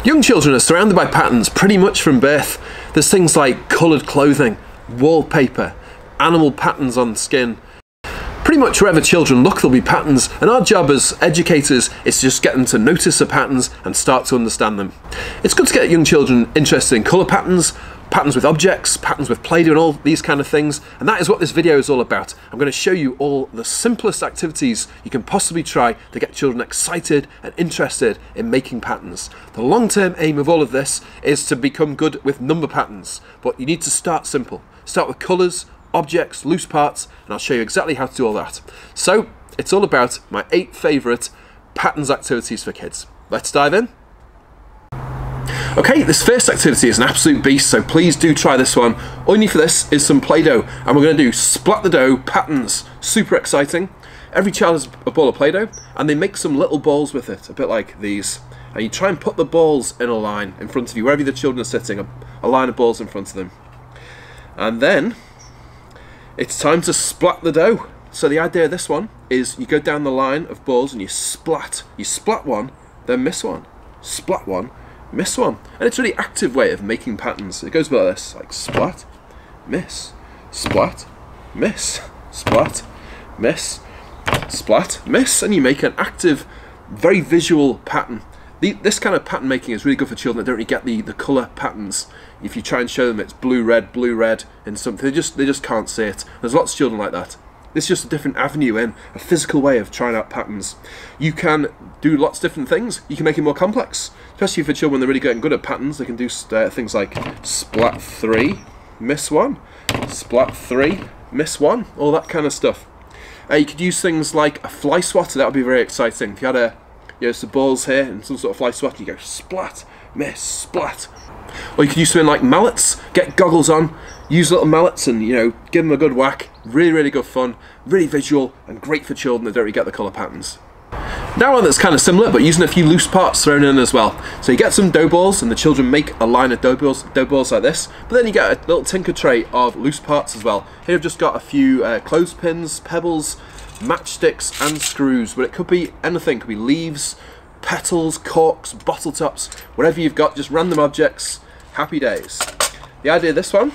Young children are surrounded by patterns pretty much from birth. There's things like coloured clothing, wallpaper, animal patterns on skin. Pretty much wherever children look there'll be patterns, and our job as educators is to just get them to notice the patterns and start to understand them. It's good to get young children interested in colour patterns, patterns with objects, patterns with Play-Doh and all these kind of things, and that is what this video is all about. I'm going to show you all the simplest activities you can possibly try to get children excited and interested in making patterns. The long-term aim of all of this is to become good with number patterns, but you need to start simple. Start with colours, objects, loose parts, and I'll show you exactly how to do all that. So, it's all about my 8 favourite patterns activities for kids. Let's dive in. Okay, this first activity is an absolute beast, so please do try this one. All you need for this is some Play-Doh, and we're going to do splat the dough patterns. Super exciting. Every child has a ball of Play-Doh, and they make some little balls with it, a bit like these. And you try and put the balls in a line in front of you, wherever the children are sitting, a line of balls in front of them. And then, it's time to splat the dough. So the idea of this one is you go down the line of balls and you splat. You splat one, then miss one. Splat one, miss one. And it's a really active way of making patterns. It goes like this, like splat, miss, splat, miss, splat, miss, splat, miss, and you make an active, very visual pattern. This kind of pattern making is really good for children that don't really get the colour patterns. If you try and show them it's blue, red, and something, they just can't see it. There's lots of children like that. This is just a different avenue in, a physical way of trying out patterns. You can do lots of different things. You can make it more complex, especially for children when they're really getting good at patterns. They can do things like splat 3, miss 1, splat 3, miss 1, all that kind of stuff. You could use things like a fly swatter. That would be very exciting. If you had some balls here and some sort of fly swatter, you go splat, miss, splat. Or you could use something like mallets. Get goggles on, use little mallets, and give them a good whack. Really good fun, really visual, and great for children that don't really get the colour patterns. Now one that's kind of similar, but using a few loose parts thrown in as well. So you get some dough balls, and the children make a line of dough balls like this. But then you get a little tinker tray of loose parts as well. Here I've just got a few clothespins, pebbles, matchsticks, and screws. But it could be anything. It could be leaves, petals, corks, bottle tops, whatever you've got, just random objects. Happy days. The idea of this one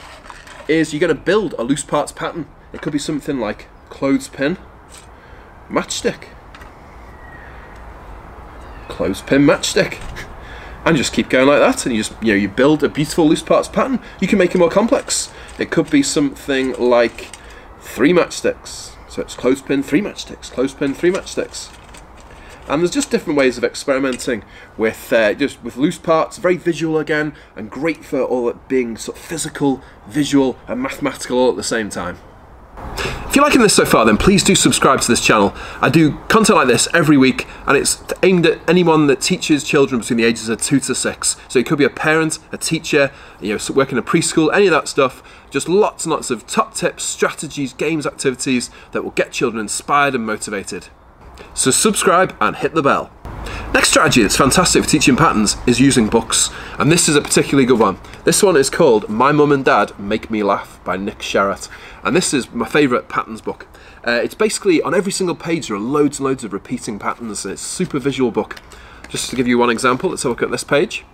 is you're going to build a loose parts pattern. It could be something like clothespin, matchstick, clothespin, matchstick, and just keep going like that. And you build a beautiful loose parts pattern. You can make it more complex. It could be something like 3 matchsticks. So it's clothespin, 3 matchsticks, clothespin, 3 matchsticks. And there's just different ways of experimenting with loose parts, very visual again, and great for all it being sort of physical, visual, and mathematical all at the same time. If you're liking this so far, then please do subscribe to this channel. I do content like this every week, and it's aimed at anyone that teaches children between the ages of 2 to 6. So it could be a parent, a teacher, working in a preschool, any of that stuff. Just lots and lots of top tips, strategies, games, activities that will get children inspired and motivated. So subscribe and hit the bell. Next strategy that's fantastic for teaching patterns is using books, and this is a particularly good one. This one is called My Mum and Dad Make Me Laugh by Nick Sharratt, and this is my favourite patterns book. It's basically on every single page there are loads and loads of repeating patterns. It's a super visual book. Just to give you one example, let's have a look at this page.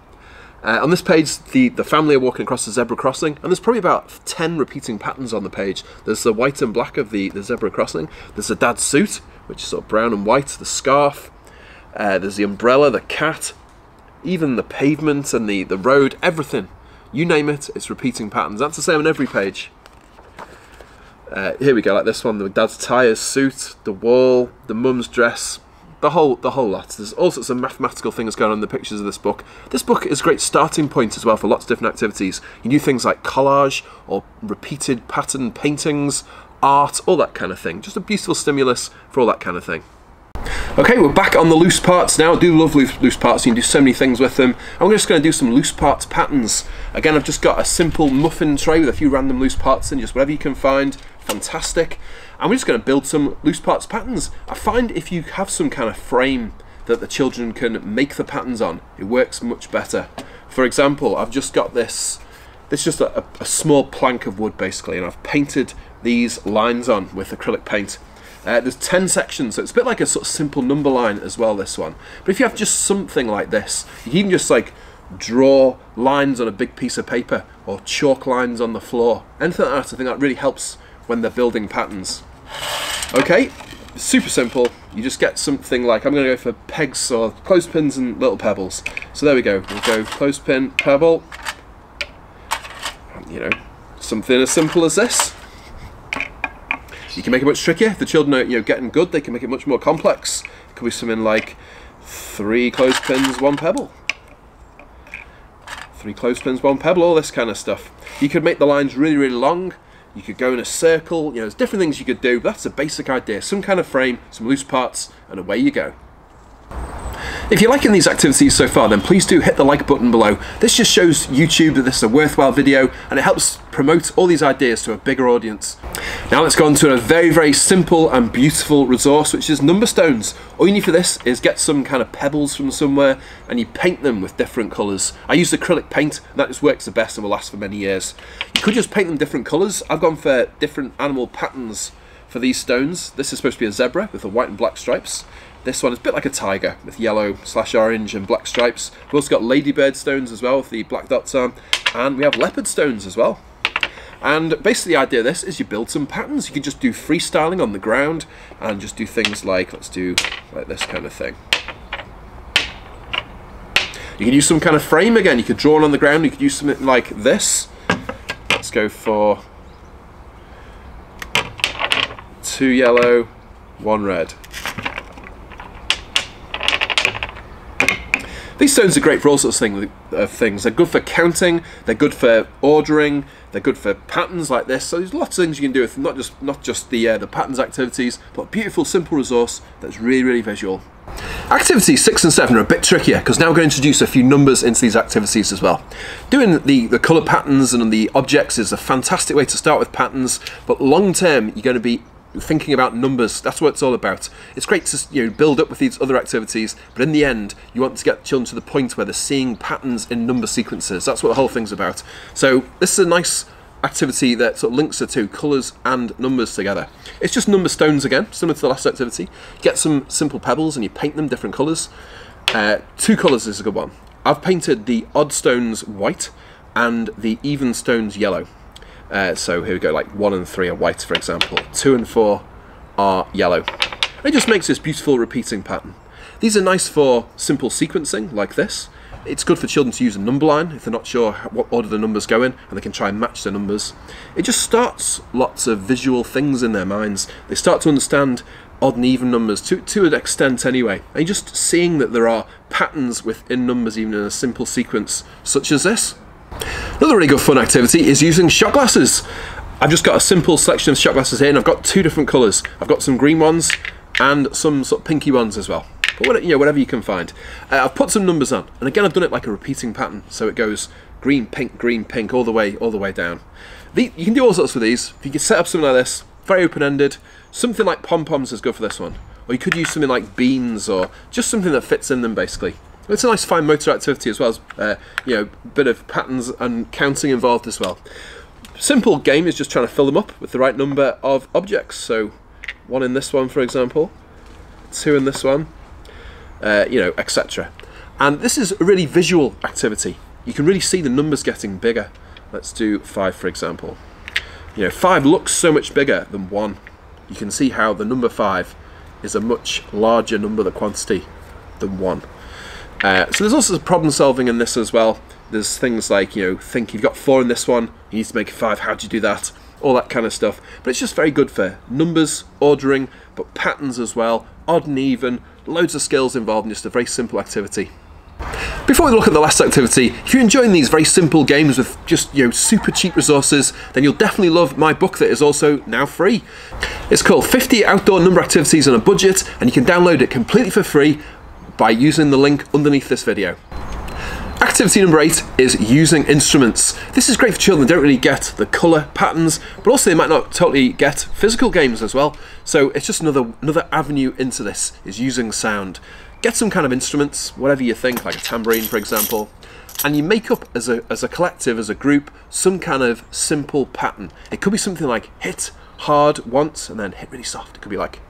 On this page, the family are walking across the zebra crossing, and there's probably about 10 repeating patterns on the page. There's the white and black of the zebra crossing, there's the dad's suit, which is sort of brown and white, the scarf, there's the umbrella, the cat, even the pavement and the road, everything. You name it, it's repeating patterns. That's the same on every page. Here we go, like this one, the dad's tyres, suit, the wall, the mum's dress, the whole lot. There's all sorts of mathematical things going on in the pictures of this book. This book is a great starting point as well for lots of different activities. You do things like collage or repeated pattern paintings, art, all that kind of thing. Just a beautiful stimulus for all that kind of thing. Okay, we're back on the loose parts now. I do love loose parts. You can do so many things with them. I'm just going to do some loose parts patterns. Again, I've just got a simple muffin tray with a few random loose parts in, just whatever you can find. Fantastic. And we're just going to build some loose parts patterns. I find if you have some kind of frame that the children can make the patterns on, it works much better. For example, I've just got this is just a small plank of wood basically, and I've painted these lines on with acrylic paint. There's 10 sections, so it's a bit like a sort of simple number line as well, this one. But if you have just something like this, you can even just like draw lines on a big piece of paper or chalk lines on the floor. Anything like that, I think that really helps when they're building patterns. Okay, super simple. You just get something like, I'm going to go for pegs or clothespins and little pebbles. So there we go. We'll go clothespin, pebble. You know, something as simple as this. You can make it much trickier. If the children are, getting good, they can make it much more complex. It could be something like 3 clothespins, 1 pebble. 3 clothespins, 1 pebble, all this kind of stuff. You could make the lines really, really long. You could go in a circle. There's different things you could do, but that's a basic idea. Some kind of frame, some loose parts, and away you go. If you're liking these activities so far, then please do hit the like button below. This just shows YouTube that this is a worthwhile video, and it helps promote all these ideas to a bigger audience. Now let's go on to a very, very simple and beautiful resource, which is number stones. All you need for this is get some kind of pebbles from somewhere, and you paint them with different colours. I use acrylic paint, and that just works the best and will last for many years. You could just paint them different colours. I've gone for different animal patterns for these stones. This is supposed to be a zebra with the white and black stripes. This one is a bit like a tiger with yellow/orange and black stripes. We've also got ladybird stones as well with the black dots on, and we have leopard stones as well. And basically the idea of this is you build some patterns. You can just do freestyling on the ground and just do things like, let's do like this kind of thing. You can use some kind of frame again. You could draw on the ground. You could use something like this. Let's go for 2 yellow, 1 red. These stones are great for all sorts of things. They're good for counting, they're good for ordering, they're good for patterns like this. So there's lots of things you can do with them, not just the patterns activities, but a beautiful, simple resource that's really, really visual. Activities 6 and 7 are a bit trickier because now we're going to introduce a few numbers into these activities as well. Doing the colour patterns and the objects is a fantastic way to start with patterns, but long term you're going to be thinking about numbers. That's what it's all about. It's great to build up with these other activities, but in the end you want to get children to the point where they're seeing patterns in number sequences. That's what the whole thing's about. So this is a nice activity that sort of links the two, colours and numbers together. It's just number stones again, similar to the last activity. Get some simple pebbles and you paint them different colours. 2 colours is a good one. I've painted the odd stones white and the even stones yellow. So here we go, like 1 and 3 are white, for example. 2 and 4 are yellow. It just makes this beautiful repeating pattern. These are nice for simple sequencing, like this. It's good for children to use a number line if they're not sure what order the numbers go in, and they can try and match the numbers. It just starts lots of visual things in their minds. They start to understand odd and even numbers, to an extent anyway. And you're just seeing that there are patterns within numbers even in a simple sequence, such as this. Another really good fun activity is using shot glasses. I've just got a simple selection of shot glasses here, and I've got 2 different colours. I've got some green ones and some sort of pinky ones as well. But whatever you can find. I've put some numbers on, and again I've done it like a repeating pattern, so it goes green, pink, all the way down. You can do all sorts with these. If you can set up something like this, very open-ended. Something like pom-poms is good for this one, or you could use something like beans, or just something that fits in them basically. It's a nice fine motor activity as well as a bit of patterns and counting involved as well. Simple game is just trying to fill them up with the right number of objects. So 1 in this one, for example, 2 in this one, etc. And this is a really visual activity. You can really see the numbers getting bigger. Let's do 5, for example. 5 looks so much bigger than 1. You can see how the number 5 is a much larger number, the quantity, than 1. So there's also problem solving in this as well. There's things like, think you've got 4 in this one, you need to make a 5, how do you do that? All that kind of stuff. But it's just very good for numbers, ordering, but patterns as well, odd and even, loads of skills involved in just a very simple activity. Before we look at the last activity, if you're enjoying these very simple games with just super cheap resources, then you'll definitely love my book that is also now free. It's called 50 Outdoor Number Activities on a Budget, and you can download it completely for free by using the link underneath this video. Activity number 8 is using instruments. This is great for children that don't really get the colour patterns, but also they might not totally get physical games as well. So it's just another avenue into this, is using sound. Get some kind of instruments, whatever you think, like a tambourine for example, and you make up as a collective, as a group, some kind of simple pattern. It could be something like hit hard once and then hit really soft. It could be like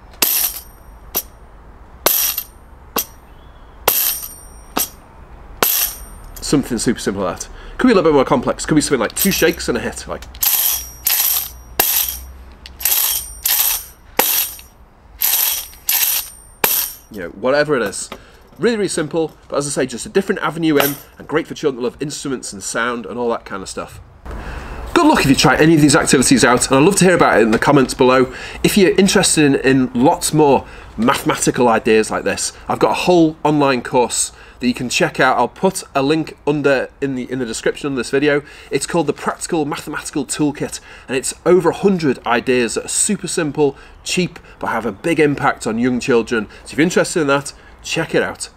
something super simple like that. Could be a little bit more complex. Could be something like 2 shakes and a hit, like. You know, whatever it is. Really, really simple, but as I say, just a different avenue in, and great for children that love instruments and sound and all that kind of stuff. Good luck if you try any of these activities out, and I'd love to hear about it in the comments below. If you're interested in lots more mathematical ideas like this, I've got a whole online course that you can check out. I'll put a link in the description of this video. It's called the Practical Mathematical Toolkit, and it's over 100 ideas that are super simple, cheap, but have a big impact on young children. So if you're interested in that, check it out.